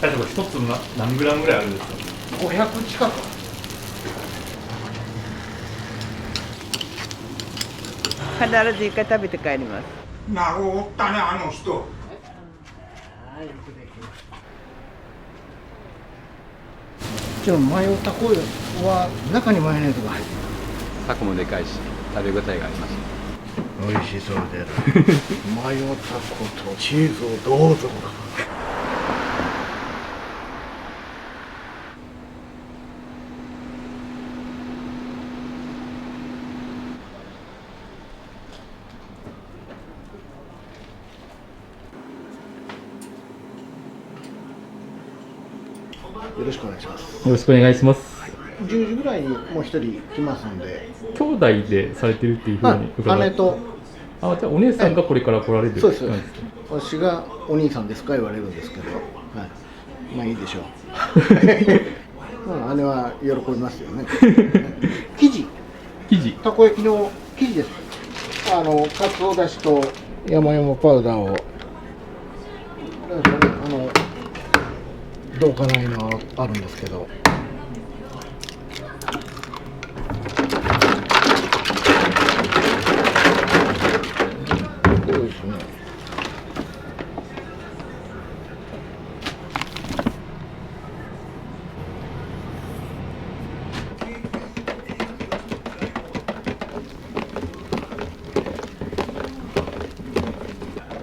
例えば一つ何グラムぐらいあるんですか？500近く。必ず一回食べて帰ります。なるおったね、あの人。よくできます。こちらマヨタコは中にマヨネーズが入ってる。タコもでかいし食べ応えがあります。美味しそうでマヨタコとチーズをどうぞ。よろしくお願いします。よろしくお願いします。10時ぐらいにもう一人来ますんで。兄弟でされてるっていうふうに伺姉と。じゃあお姉さんがこれから来られる、そうです。私がお兄さんですか言われるんですけど、はい、まあいいでしょう。まあ姉は喜びますよね。生地たこ焼きの生地です。かつおだしと山々パウダーをどうかないのあるんですけど、そうですね。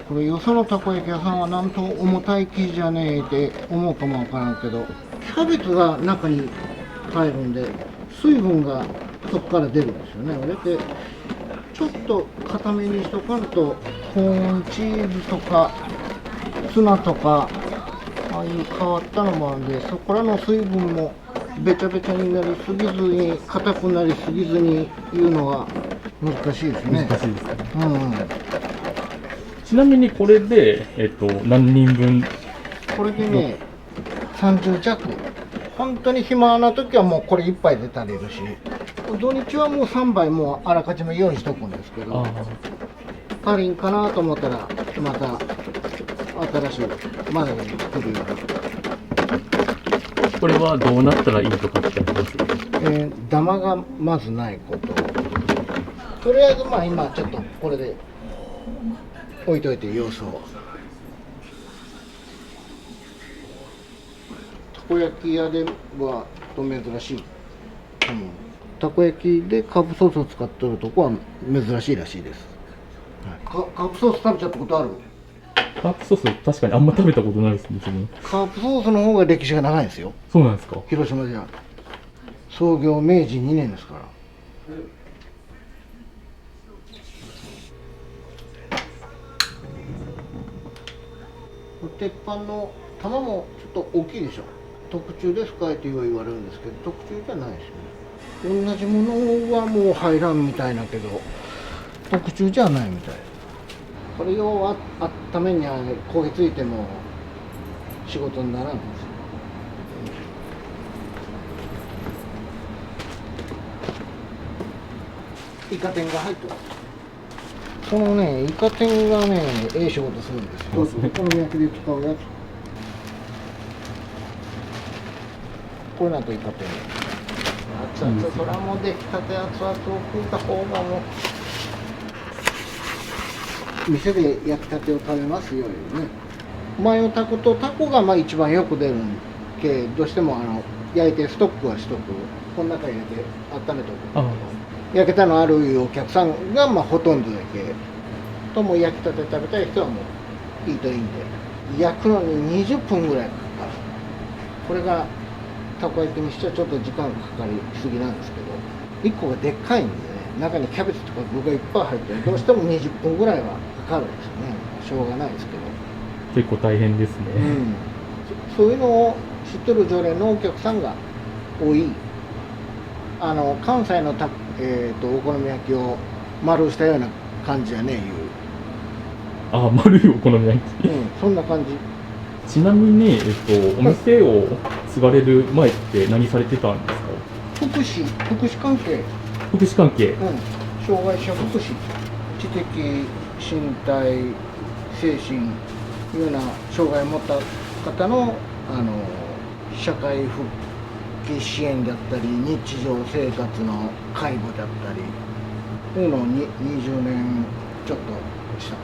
これよそのたこ焼き屋さんはなんと重たい生地じゃねえって思うかもわからんけど、キャベツが中に入るんで水分がそこから出るんですよね。あれってちょっと固めにしとかんとコーンチーズとかツナとかああいう変わったのもあるんで、そこからの水分もべちゃべちゃになりすぎずに硬くなりすぎずにいうのは難しいですね。難しいですね。ちなみにこれで、何人分？これでね、30弱。本当に暇な時はもうこれ1杯で足りるし、土日はもう3杯もうあらかじめ用意しとくんですけど、足りんかなと思ったらまた新しいまだに作るように。これはどうなったらいいとかってあります？ダマがまずないこと。とりあえずまあ今ちょっとこれで置いといて様子を。たこ焼き屋では珍しい。たこ焼きでカープソースを使ってるとこは珍しいらしいです。カープソース食べちゃったことある？カープソース確かにあんま食べたことないですね。カープソースの方が歴史が長いんですよ。そうなんですか。広島じゃ創業明治2年ですから。鉄板の玉もちょっと大きいでしょ。特注ですかって言われるんですけど、特注じゃないですね。同じものはもう入らんみたいなけど、特注じゃないみたい。これを温めに焦げついても仕事にならんですよ。イカ天が入ってます。そのね、イカ天がね、ええ仕事するんですよ。お好み焼きで使うやつ。これなんとイカ天。熱々、それはもう出来たて熱々を食いた方がもう、店で焼きたてを食べますよね。マヨタコとタコがまあ一番よく出るんけ、どうしても焼いてストックはしとく。この中に入れて温めとく。焼けたのあるお客さんがまあほとんどだけと、も焼きたて食べたい人はもういいといいんで、焼くのに20分ぐらいかかる。これがたこ焼きにしてはちょっと時間がかかりすぎなんですけど、1個がでっかいんでね、中にキャベツとか具がいっぱい入ってどうしても20分ぐらいはかかるんですよね。しょうがないですけど結構大変ですね。そういうのを知ってる常連のお客さんが多い。関西のお好み焼きを丸したような感じやね、あ、丸いお好み焼き。そんな感じ。ちなみに、お店を継がれる前って何されてたんですか？福祉関係。福祉関係。障害者福祉、知的、身体、精神いうような障害を持った方の社会復帰支援だったり日常生活の介護だったりというのを20年ちょっとした。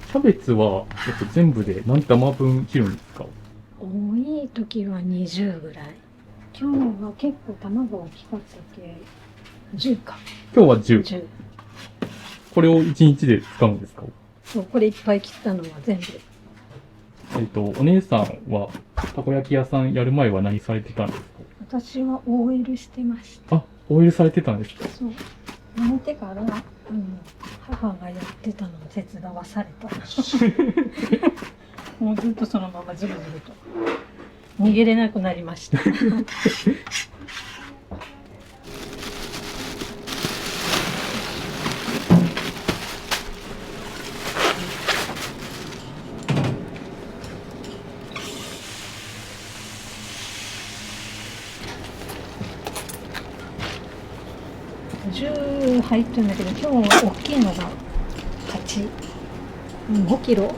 キャベツは、全部で何玉分切るんですか？多い時は20ぐらい。今日は結構卵が大きかったけ、10か。今日は10。 10。これを1日で使うんですか？そう、これいっぱい切ったのは全部。お姉さんは、たこ焼き屋さんやる前は何されてたんですか？私は OL してました。あ、OL されてたんですか？そう。辞めてから、母がやってたのを手伝わされた。もうずっとそのままずるずると。逃げれなくなりました。10入ってるんだけど、今日大きいのが8、5キロ。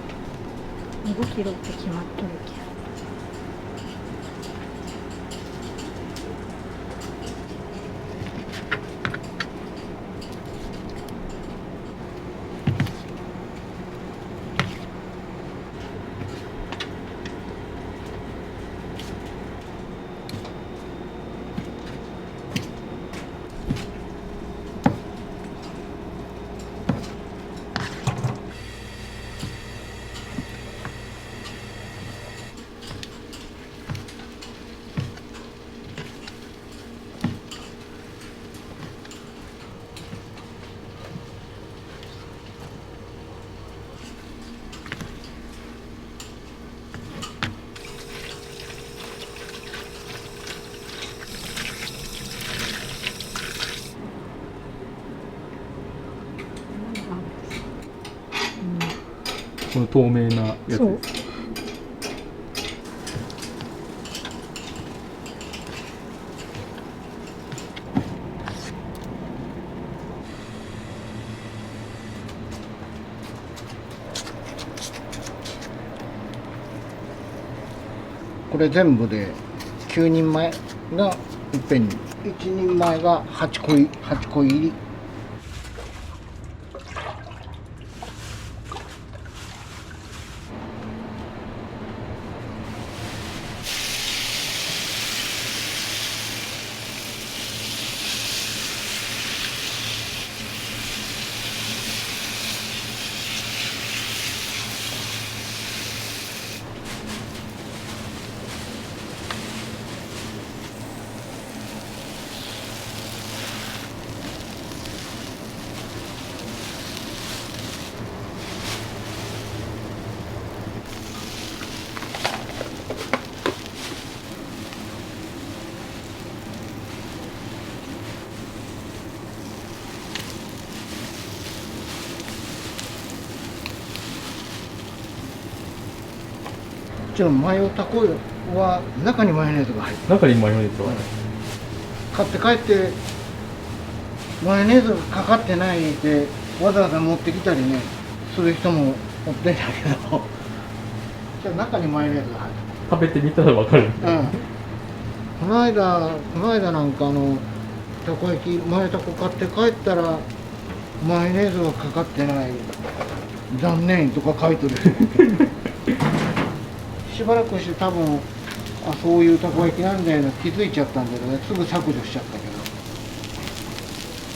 5キロって決まっとるけど。この透明なやつそうですか？これ全部で9人前がいっぺんに、1人前が8個入り。ちろんマヨタコは中にマヨネーズが入ってる。中にマヨネーズは、買って帰ってマヨネーズがかかってないってわざわざ持ってきたりねする人もおってんだけどじゃあ中にマヨネーズが入って食べてみたらわかる。る、この間なんかたこ焼きマヨタコ買って帰ったらマヨネーズがかかってない残念とか書いてるしばらくして多分そういうたこ焼きなんだよな気づいちゃったんだけどねすぐ削除しちゃったけど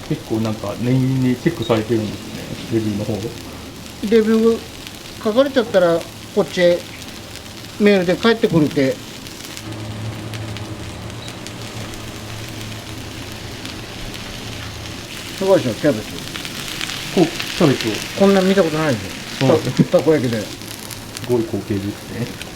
結構なんか念入りにチェックされてるんですね、レビューの方。レビュー書かれちゃったらこっちへメールで返ってくるってすごいでしょキャベツこうキャベツをこんなん見たことないですよたこ焼きですごい光景ですね。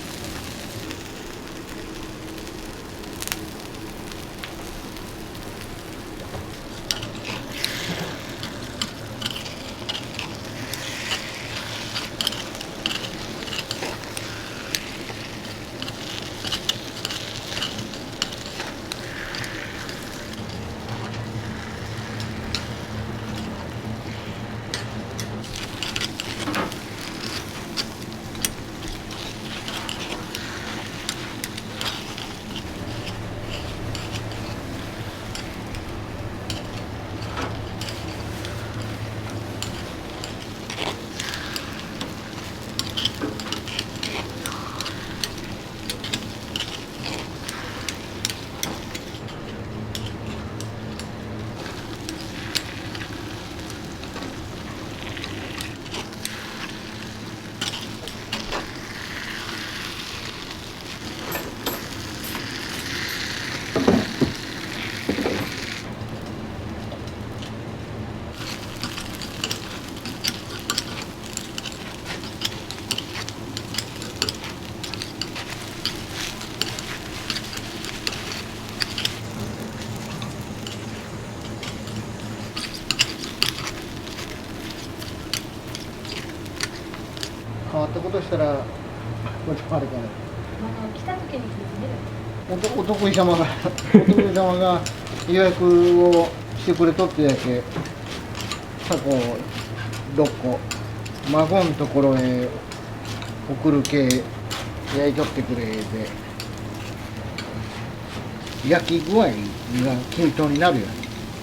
変わったことしたらこれあれかな来た時に気づける。お得意様が予約をしてくれとってやけタコ6個孫のところへ送る系焼いとってくれで焼き具合が均等になるように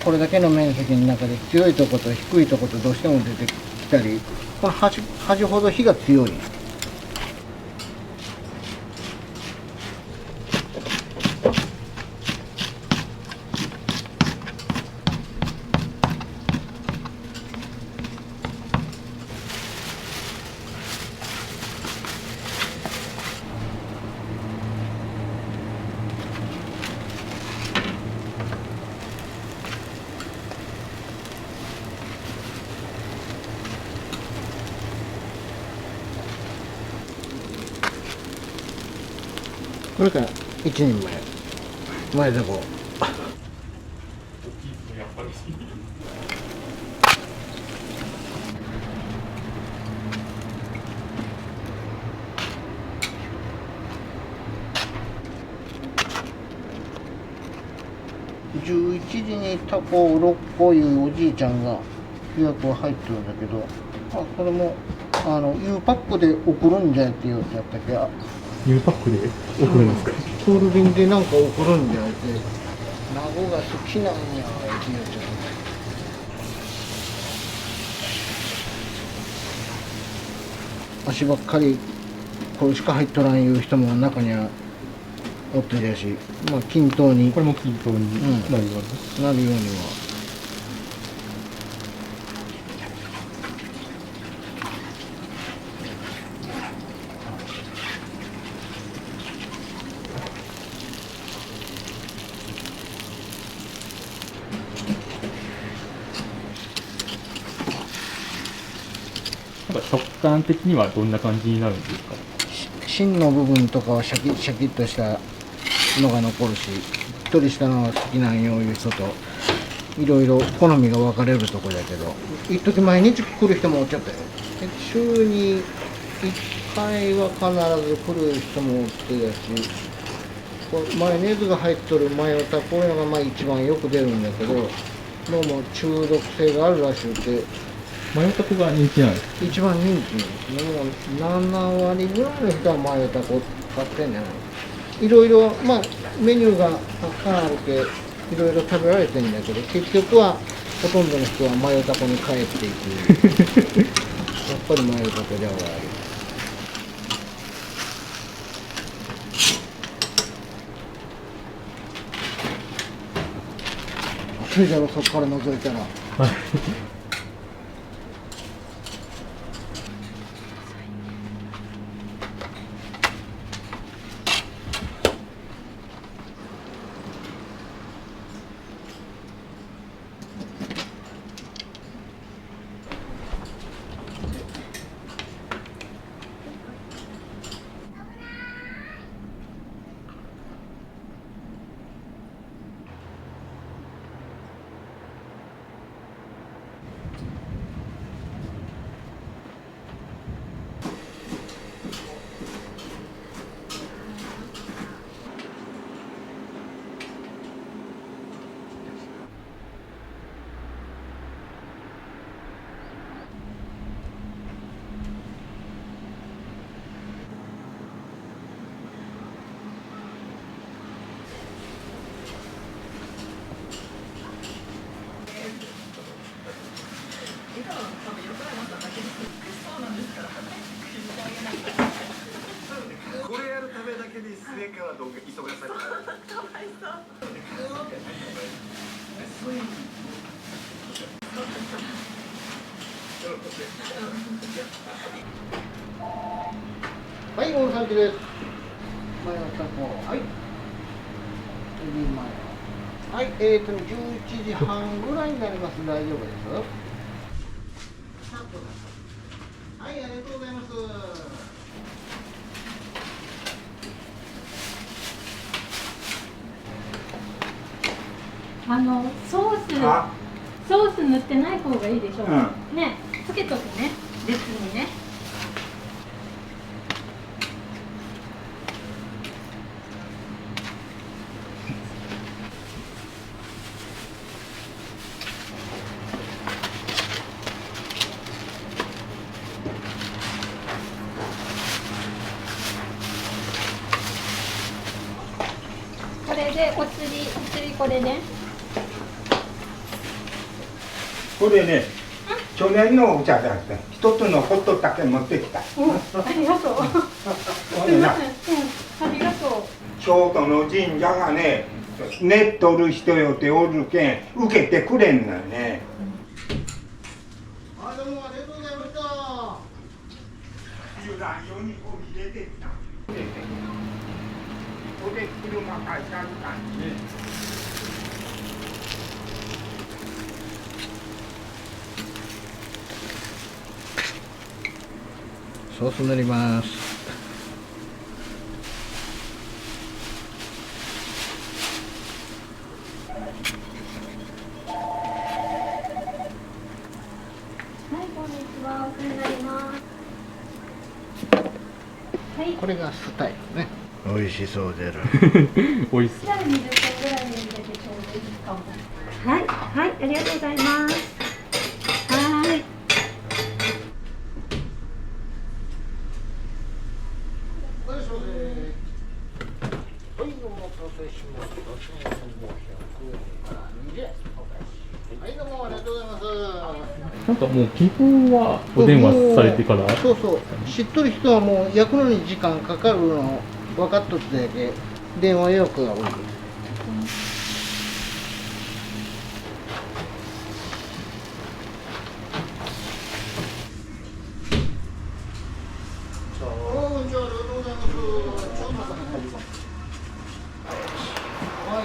これだけの面積の中で強いとこと低いとことどうしても出てきたりこの端ほど火が強い。これから一人前だこ11時にタコを6個いうおじいちゃんが予約が入ってるんだけどこれもU パックで送るんじゃって言うてやったっけU パックで送るんですか。クール便でなんか送るんじゃって孫が好きなんやって言うちゃう足ばっかりこれしか入っとらんいう人も中にはおってるやしまあ均等にこれも均等になるように。なるようには。なんか食感的にはどんな感じになるんですか。芯の部分とかはシャキシャキっとしたのが残るししっとりしたのが好きなんよいう人といろいろ好みが分かれるとこだけど一時毎日来る人もおっちゃったよ。週に1回は必ず来る人もおってやしこうマヨネーズが入っとるマヨタこういうのがまあ一番よく出るんだけどどうも中毒性があるらしくて、マヨタコが人気なんです。一番人気ですね。もう7割ぐらいの人はマヨタコ買ってんじゃない。いろいろ、まあ、メニューがたくさんあるけ、いろいろ食べられてんだけど、結局はほとんどの人はマヨタコに帰っていく。やっぱりマヨタコではある。暑いだろ、そこから覗いたら。はい。これやるためだけにすねからどうか急がされた。かわいそう。はい、大崎です。マヨタコ。はい。エビマヨ。はい、11時半ぐらいになります。大丈夫です。はい、ありがとうございます。ソース塗ってない方がいいでしょう、ね、つけとくね、別にね。これでお釣りこれね。これね、去年のお茶だった。一つのホットだけ持ってきた。ありがとう。ほんでな、ありがとう。京都の神社がね、寝っとる人よっておるけん、受けてくれんのよね。はい、どうもありがとうございました。油断用にこう入れてきた。これで車返さる感じ。ソース塗ります。はい、こんにちは。お世話になります。はい。これがスタイルね。美味しそうでる。美味しそう。じゃあ20分ぐらいに入れてちょうどいいかも。はい、はい、ありがとうございます。はい。はい、お待たせしました。1500円から20円。はい、どうもありがとうございます。なんかもう基本はお電話されてから。そうそう。知っとる人はもう焼くのに時間かかるの分かっとってだけ電話予約が多い。は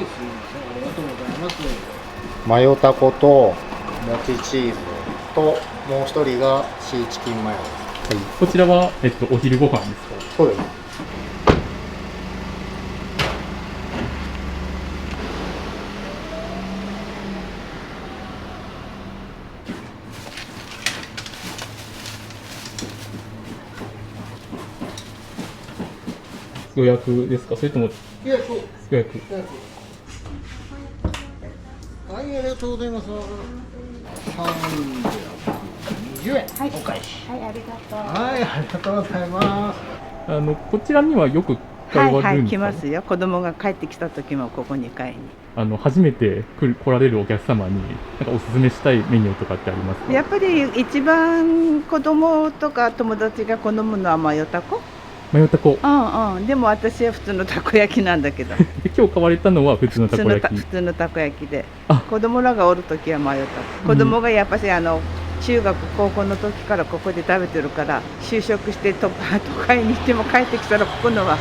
い、すみません。ありがとうございます。マヨタコともちチーズともう一人がシーチキンマヨです。はい、こちらは、お昼ご飯ですか？そうです。予約ですか？それともいや、そう。予約？はい、はいありがとうございます。320円、はい、お返し。はい、ありがとう。はいありがとうございます。こちらにはよく通はいはい、われるんですか？来ますよ。子供が帰ってきた時もここに買いに。初めて来られるお客様になんかおすすめしたいメニューとかってありますか？やっぱり一番子供とか友達が好むのはマヨタコ。マヨタコ。うんうん。でも私は普通のたこ焼きなんだけど。で今日買われたのは普通のたこ焼き。普通のたこ焼きであ。子供らがおる時はマヨタコ。子供がやっぱし中学高校の時からここで食べてるから就職して都会に行っても帰ってきたらここのは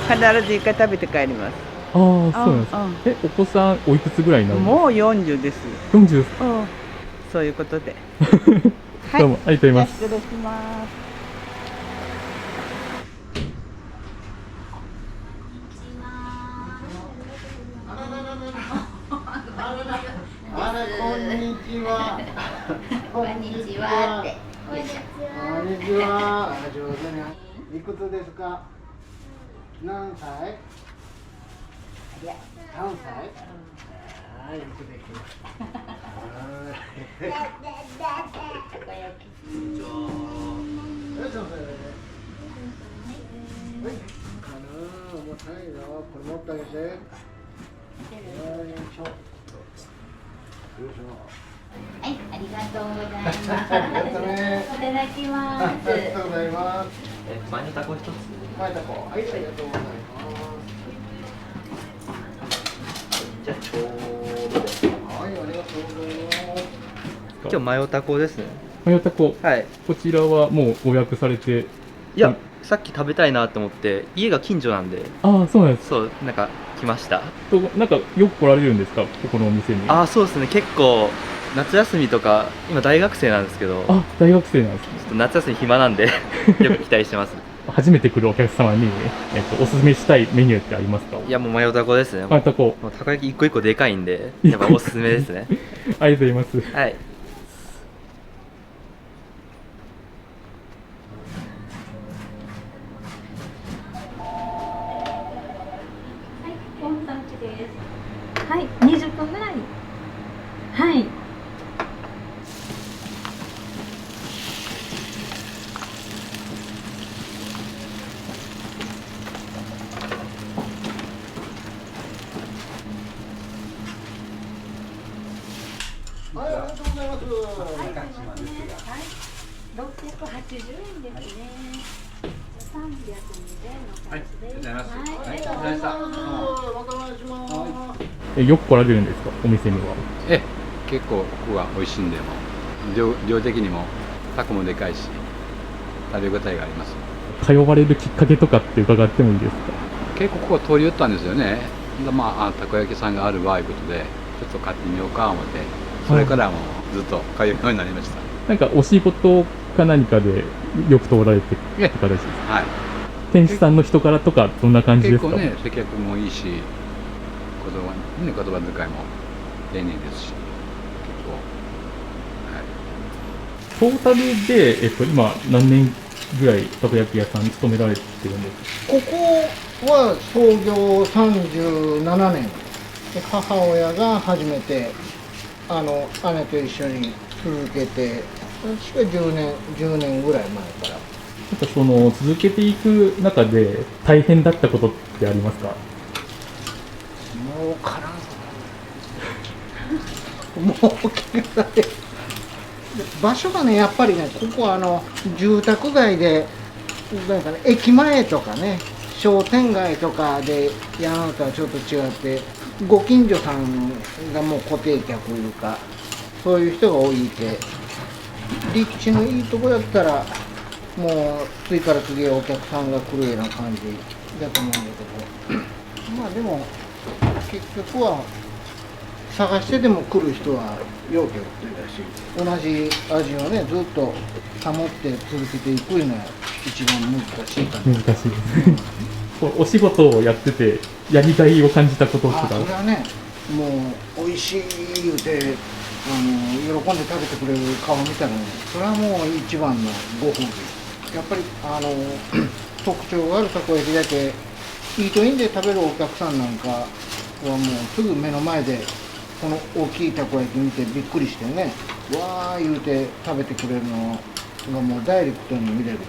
必ず一回食べて帰ります。ああ、そうなんです。うんお子さんおいくつぐらいになるんですか？もう40です。 40。うん。そういうことで。どうもありがとうございます。失礼します。あらこんにちは。こんにちはって。こんにちは。上手に。いくつですか？何歳？3歳？はい、よくできました。重たいよ。これ持ってあげて。よいしょ。はい、ありがとうございます。ありがとうね。いただきます。ありがとうございます。マヨタコ一つ。マヨタコ。はい、ありがとうございます。じゃあちょうどで。はい、ありがとうございます。今日マヨタコですね。マヨタコ。はい。こちらはもうご予約されて。いや、さっき食べたいなと思って家が近所なんで。ああ、そうなんです。そうなんか来ました。なんかよく来られるんですか、ここのお店に？ああ、そうですね。結構夏休みとか今大学生なんですけど。あ、大学生なんですね。ちょっと夏休み暇なんでよく期待してます。初めて来るお客様に、おすすめしたいメニューってありますか？いやもうマヨタコですね。マヨタコ。もうたこ焼き一個一個でかいんでやっぱおすすめですね。ありがとうございます。はい。はい、20分ぐらい。はい。はい、ありがとうございます。はい、680円ですね。320円の価値です。はい、ありがとうございます。またお願いします。よく来られるんですか、お店には？結構ここが美味しいんでも量的にもタコもでかいし食べ応えがあります。通われるきっかけとかって伺ってもいいですか？結構ここ通り寄ったんですよね。でたこ焼きさんがあるわいうことでちょっと買ってみようか思って、それからもうずっと通うようになりました。なんかお仕事か何かでよく通られてる形ですか？はい。店主さんの人柄とかどんな感じですか？結構ね、接客もいいし、言葉遣いも丁寧ですし、結構、はい。トータルで、今何年ぐらいたこ焼き屋さんに勤められてるんですか？ここは創業37年で、母親が初めて姉と一緒に続けて、確か10年ぐらい前から。なんか続けていく中で大変だったことってありますか？もうからんもう場所がね、やっぱりね、ここは住宅街で、なんかね、駅前とかね、商店街とかでやるのとはちょっと違って、ご近所さんがもう固定客というか、そういう人が多いて、立地のいいとこだったら、もう次から次へお客さんが来るような感じだと思うんだけど、まあでも結局は探してでも来る人は要件だし、同じ味をねずっと保って続けていくのが一番難しいかな。難しいですね。お仕事をやっててやりがいを感じたこととか？それはね、もう美味しい言うて喜んで食べてくれる顔見たらね、それはもう一番のご褒美。やっぱり特徴があるたこ焼きだけイートインで食べるお客さんなんかはもうすぐ目の前でこの大きいたこ焼き見てびっくりしてね、わー言うて食べてくれるのがもうダイレクトに見れるけ、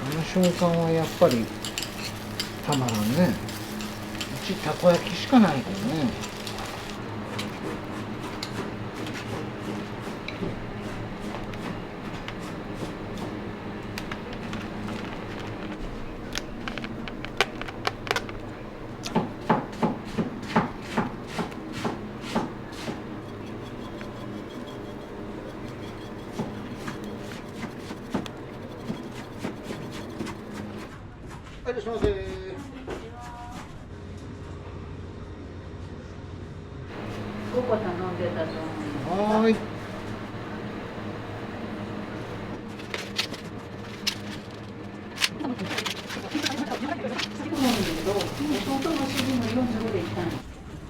あの瞬間はやっぱりたまらんね。うちたこ焼きしかないけどね。はい、いらっしゃいませ。5個頼んでたと思う。はーい。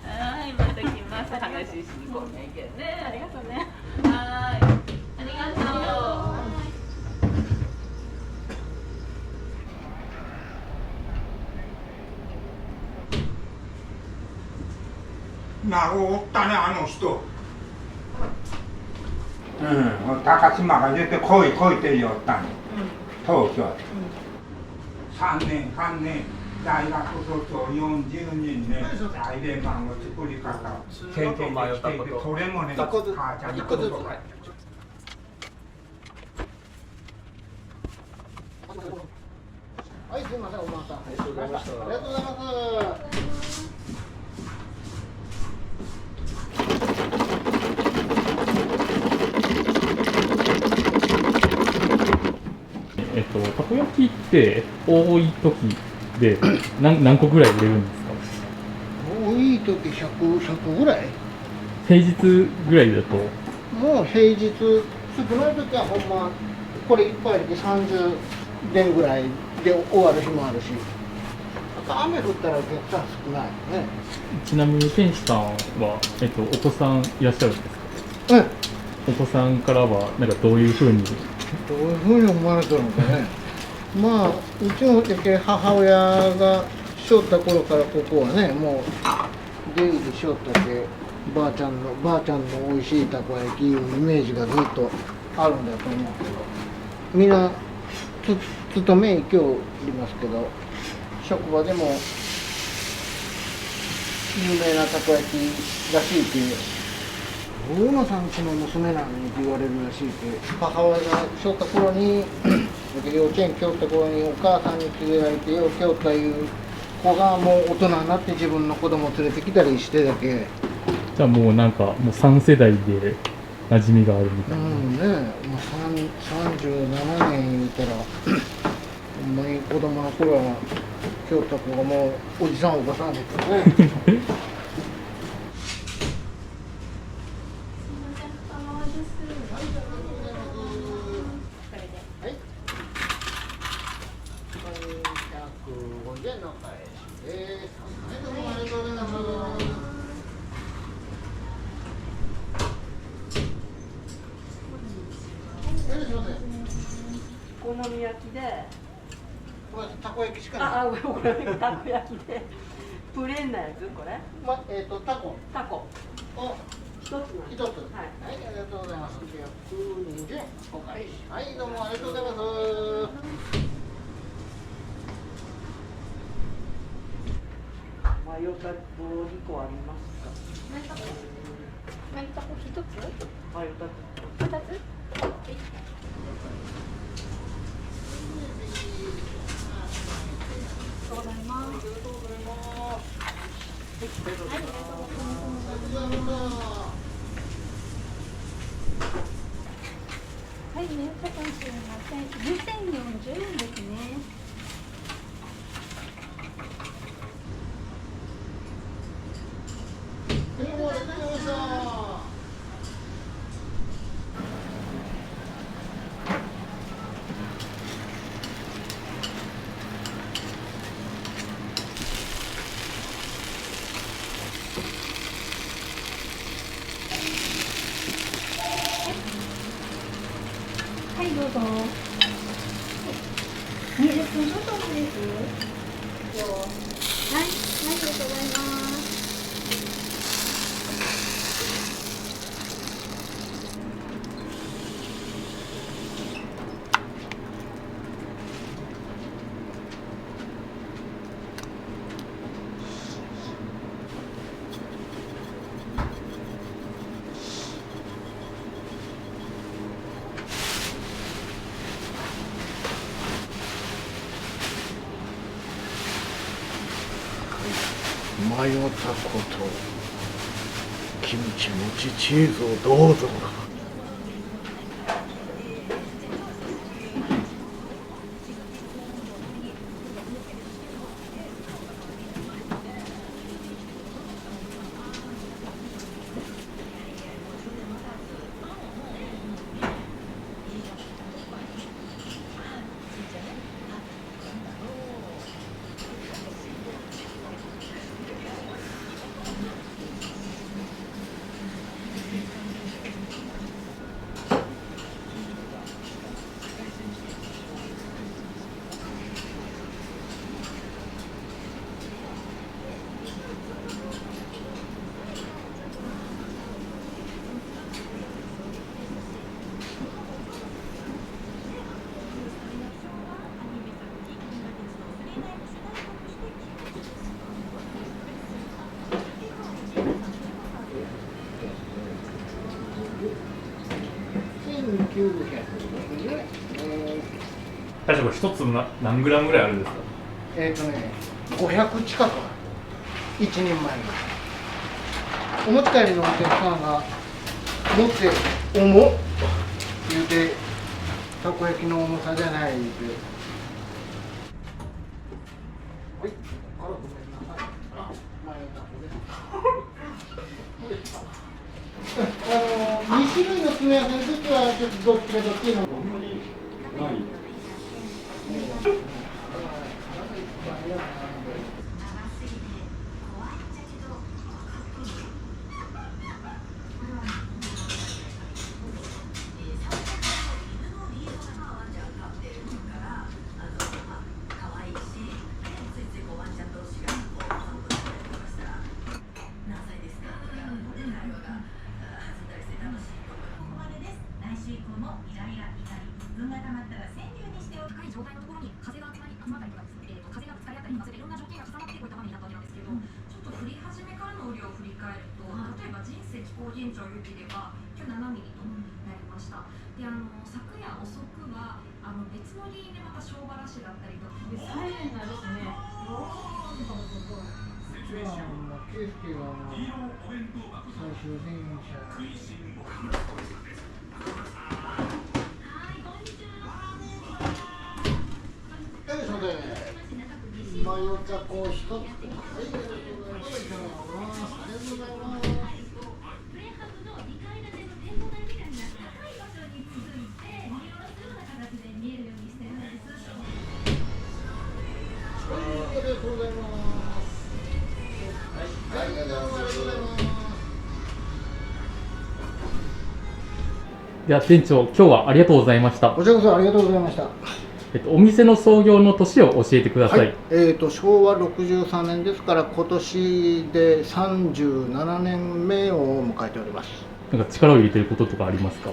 はい、また来ます。話しに来ないけどね。ありがとうね。はい、ありがとう。なるおったね、あの人。高島が出てこい来いって言おったんよ、東京で。3年、大学卒業40人ね、大連番の作り方、経験できていて、それもね、母ちゃんのことが。はい、すみません、お待たせ。ありがとうございました。ありがとうございます。たこ焼きって多い時で何個ぐらい売れるんですか？多い時100ぐらい。平日ぐらいだと。もう平日、少ない時はほんま、これ1杯で30電ぐらいで終わる日もあるし、あと雨降ったらお客さん少ないよね。ちなみに店主さんは、お子さんいらっしゃるんですか？うん。お子さんからはなんかどういうふうに？どういうふうに思われてるのかね。まあ、うちの母親がしょった頃からここはね、もう出入りしょったけ、ばあちゃんの美味しいたこ焼きいうイメージがずっとあるんだと思うけど、みんな勤め行きおりますけど、職場でも有名なたこ焼きらしいけ、大野さんちの娘なのにって言われるらしいけ、母親がしょった頃に幼稚園来おった頃にお母さんに連れられてよう来おったいう子がもう大人になって自分の子供連れてきたりしてだけ。じゃあもうなんかもう3世代で馴染みがあるみたいな。うんね、もう37年言うたらほんまに子供の頃は来おった子がもうおじさんおばさんですよね。お好み焼きで、これたこ焼きしかない。これたこ焼きで、プレーンなやつこれ？タコを一つ。はい、ありがとうございます。120円。はい、どうもありがとうございます。マヨタコ2個ありますか？マヨタコ一つ？マヨタコ二つ？ございます。はい、ありがとうございます。はい、ね、かもしれません。2040円ですね。はい、どうぞ。20分ごとです。はい、ありがとうございます。マヨタコとキムチ、もち、チーズをどうぞ。大将これ一粒何グラムぐらいあるんですか？500近くある。一人前に。お持ち帰りのお客さんが持って重っ言うて、たこ焼きの重さじゃない言うて。はい、あらごめんなさい。2種類の組み合わせの時はちょっとどっちがどっちの。現状予期では今日7ミリとなりました。で昨夜遅くは別の原因でまた小原市だったりとかでサイレンがですね、ケースケが最終電車。マヨタコ一つ。はい、ありがとうございます。では店長、今日はありがとうございました。こちらこそありがとうございました。お店の創業の年を教えてください。はい、昭和63年ですから、今年で37年目を迎えております。なんか力を入れていることとかありますか？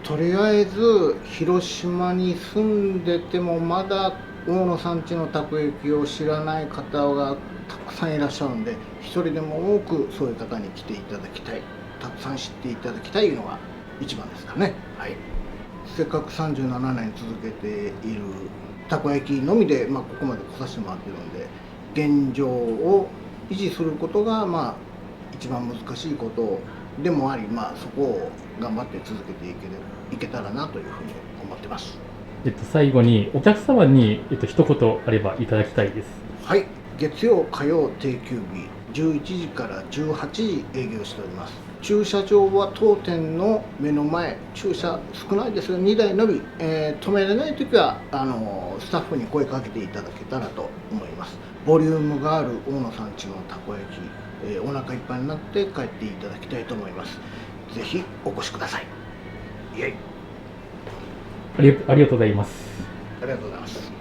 とりあえず広島に住んでてもまだ大野さん家のたこ焼きを知らない方がたくさんいらっしゃるので、一人でも多くそういう方に来ていただきたい、たくさん知っていただきたいのが一番ですかね。はい、せっかく37年続けているたこ焼きのみで、ここまで来させてもらっているので、現状を維持することが一番難しいことでもあり、そこを頑張って続けていけたらなというふうに思ってます。最後にお客様に一言あればいただきたいです。はい、月曜火曜定休日11時から18時営業しております。駐車場は当店の目の前、駐車少ないですが2台のみ、止めれないときはスタッフに声かけていただけたらと思います。ボリュームがある大野さん家のたこ焼き、お腹いっぱいになって帰っていただきたいと思います。ぜひお越しください。イエイ。ありがとうございます。ありがとうございます。